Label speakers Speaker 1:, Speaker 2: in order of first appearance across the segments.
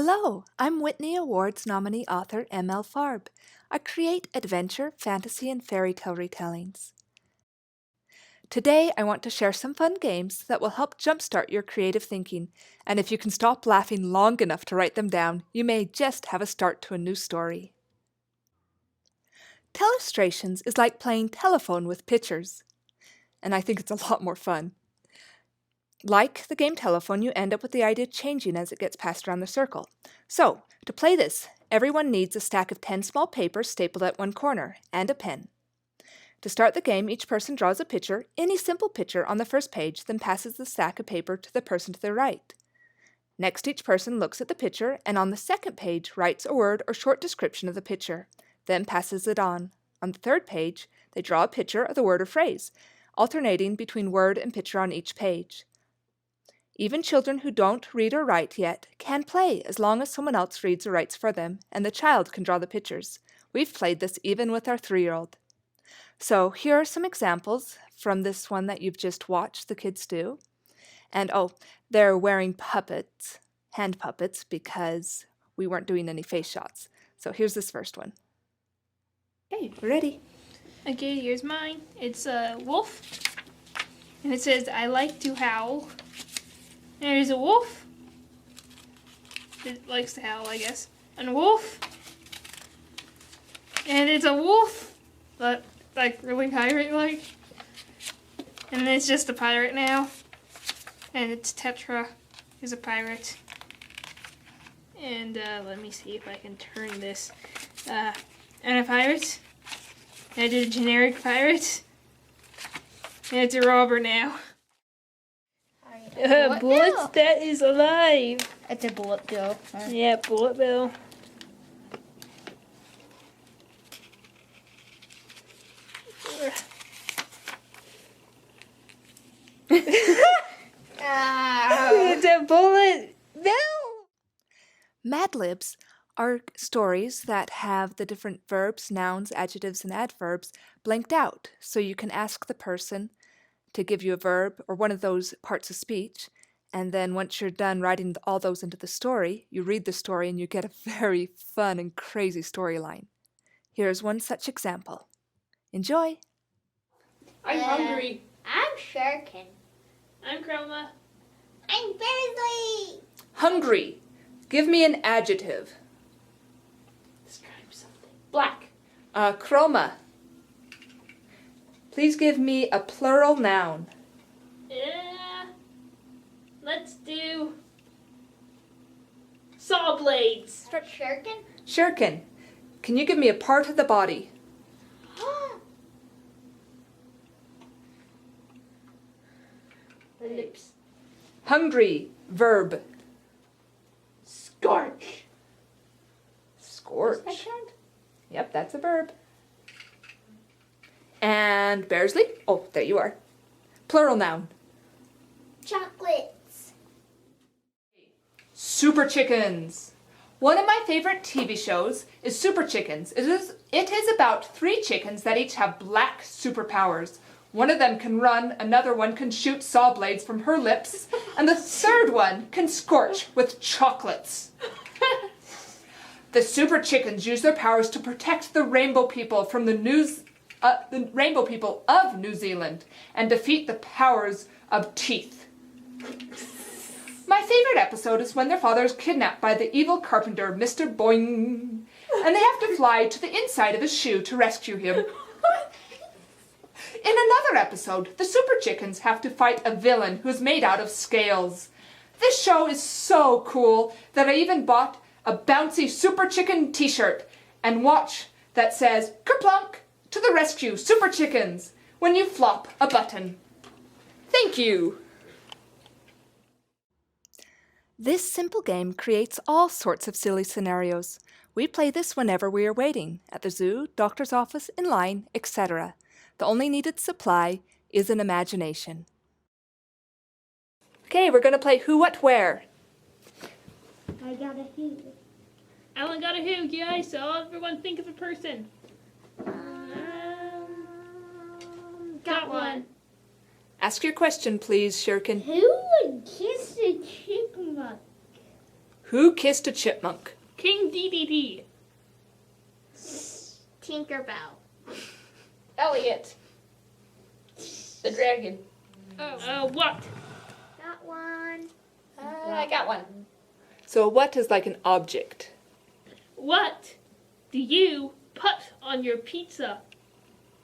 Speaker 1: Hello, I'm Whitney Awards nominee author M.L. Farb. I create adventure, fantasy, and fairy tale retellings. Today, I want to share some fun games that will help jumpstart your creative thinking, and if you can stop laughing long enough to write them down, you may just have a start to a new story. Telestrations is like playing telephone with pictures, and I think it's a lot more fun. Like the game telephone, you end up with the idea changing as it gets passed around the circle. So, to play this, everyone needs a stack of 10 small papers stapled at one corner, and a pen. To start the game, each person draws a picture, any simple picture, on the first page, then passes the stack of paper to the person to their right. Next, each person looks at the picture, and on the second page, writes a word or short description of the picture, then passes it on. On the third page, they draw a picture of the word or phrase, alternating between word and picture on each page. Even children who don't read or write yet can play as long as someone else reads or writes for them, and the child can draw the pictures. We've played this even with our 3-year-old. So here are some examples from this one that you've just watched the kids do. And they're wearing puppets, hand puppets, because we weren't doing any face shots. So here's this first one. Okay, ready?
Speaker 2: Okay, here's mine. It's a wolf, and it says, "I like to howl." And there's a wolf. It likes to howl, I guess. And a wolf. And it's a wolf, but like really pirate-like. And it's just a pirate now. And it's Tetra, who's a pirate. And let me see if I can turn this. And a pirate. And I did a generic pirate. And it's a robber now. Bullets, that is alive.
Speaker 3: It's a bullet bill.
Speaker 2: Yeah, bullet bill. It's a bullet bill.
Speaker 1: Mad Libs are stories that have the different verbs, nouns, adjectives, and adverbs blanked out, so you can ask the person to give you a verb or one of those parts of speech, and then once you're done writing all those into the story, you read the story and you get a very fun and crazy storyline. Here's one such example. Enjoy!
Speaker 2: I'm hungry.
Speaker 3: I'm Shuriken.
Speaker 2: I'm Chroma.
Speaker 3: I'm Beardsley.
Speaker 1: Hungry. Give me an adjective.
Speaker 2: Describe something. Black.
Speaker 1: Chroma. Please give me a plural noun.
Speaker 2: Let's do saw blades.
Speaker 3: Shuriken.
Speaker 1: Shuriken. Can you give me a part of the body?
Speaker 2: Lips.
Speaker 1: Hungry. Verb.
Speaker 2: Scorch.
Speaker 1: Scorch.
Speaker 3: Does that count?
Speaker 1: Yep, that's a verb. And Beardsley? Oh, there you are. Plural noun.
Speaker 3: Chocolates.
Speaker 1: Super Chickens. One of my favorite TV shows is Super Chickens. It is about 3 chickens that each have black superpowers. One of them can run, another one can shoot saw blades from her lips, and the third one can scorch with chocolates. The Super Chickens use their powers to protect the rainbow people from the rainbow people of New Zealand and defeat the powers of teeth. My favorite episode is when their father is kidnapped by the evil carpenter, Mr. Boing, and they have to fly to the inside of his shoe to rescue him. In another episode, the Super Chickens have to fight a villain who's made out of scales. This show is so cool that I even bought a bouncy Super Chicken t-shirt and watch that says, "Kerplunk! To the rescue, Super Chickens!" when you flop a button. Thank you! This simple game creates all sorts of silly scenarios. We play this whenever we are waiting, at the zoo, doctor's office, in line, etc. The only needed supply is an imagination. Okay, we're going to play Who, What, Where.
Speaker 3: I got a who.
Speaker 2: Alan got a who, guys, so everyone think of a person. Got one.
Speaker 1: Ask your question, please, Shuriken.
Speaker 3: Who would kiss a chipmunk?
Speaker 1: Who kissed a chipmunk?
Speaker 2: King DDD.
Speaker 3: Tinkerbell.
Speaker 4: Elliot. The dragon.
Speaker 2: What?
Speaker 3: Got one.
Speaker 4: I got one.
Speaker 1: So what is like an object?
Speaker 2: What do you put on your pizza?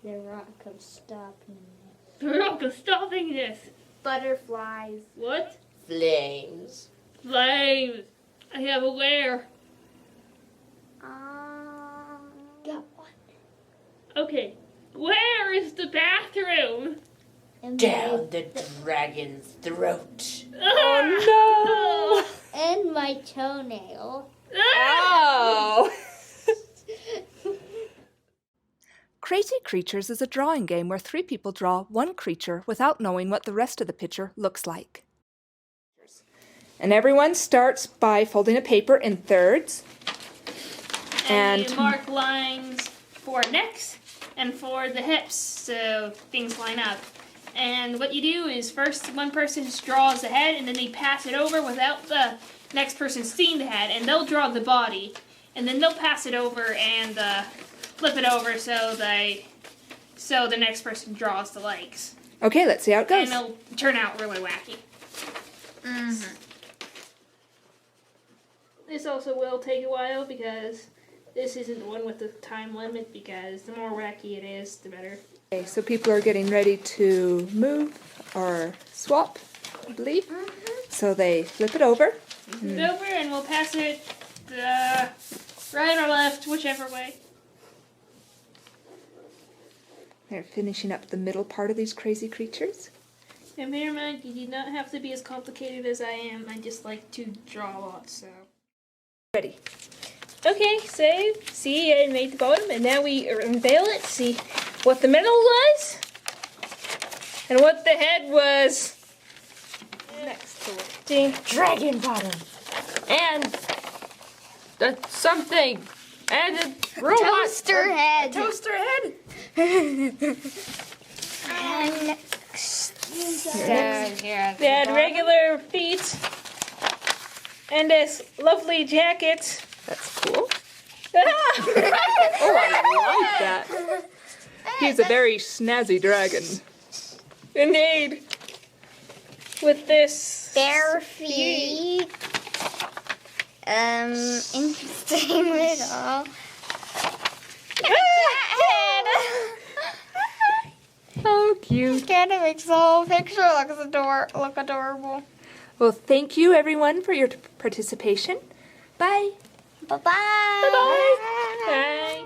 Speaker 3: The rock of stopping.
Speaker 2: The rock of stopping this.
Speaker 3: Butterflies.
Speaker 2: What?
Speaker 4: Flames.
Speaker 2: Flames. I have a where.
Speaker 3: Got one.
Speaker 2: Okay. Where is the bathroom?
Speaker 4: Down the dragon's throat.
Speaker 1: Oh no!
Speaker 3: And my toenail.
Speaker 1: Ow! Crazy Creatures is a drawing game where 3 people draw one creature without knowing what the rest of the picture looks like. And everyone starts by folding a paper in thirds.
Speaker 2: And you mark lines for necks and for the hips so things line up. And what you do is first one person draws the head and then they pass it over without the next person seeing the head, and they'll draw the body. And then they'll pass it over and flip it over so the next person draws the legs.
Speaker 1: Okay, let's see how it goes.
Speaker 2: And it'll turn out really wacky.
Speaker 3: Mm-hmm.
Speaker 2: This also will take a while because this isn't the one with the time limit, because the more wacky it is, the better.
Speaker 1: Okay, so people are getting ready to move or swap, I believe. So they flip it over.
Speaker 2: Flip it over and we'll pass it right or left, whichever way.
Speaker 1: They're finishing up the middle part of these crazy creatures.
Speaker 2: And bear in mind, you do not have to be as complicated as I am. I just like to draw a lot, so.
Speaker 1: Ready.
Speaker 2: Okay, so, see, I made the bottom, and now we unveil it, see what the middle was, and what the head was.
Speaker 1: Next to it.
Speaker 2: See?
Speaker 4: Dragon bottom. And the something. And a robot.
Speaker 3: Toaster head.
Speaker 4: Toaster head.
Speaker 3: And next.
Speaker 2: They had regular feet, and this lovely jacket.
Speaker 1: That's cool. Oh, I like that. He's a very snazzy dragon.
Speaker 2: Indeed. With this
Speaker 3: Bare feet. Interesting little.
Speaker 1: So cute.
Speaker 3: Kind of makes the whole picture look adorable.
Speaker 1: Well, thank you everyone for your participation. Bye.
Speaker 3: Bye-bye.
Speaker 2: Bye.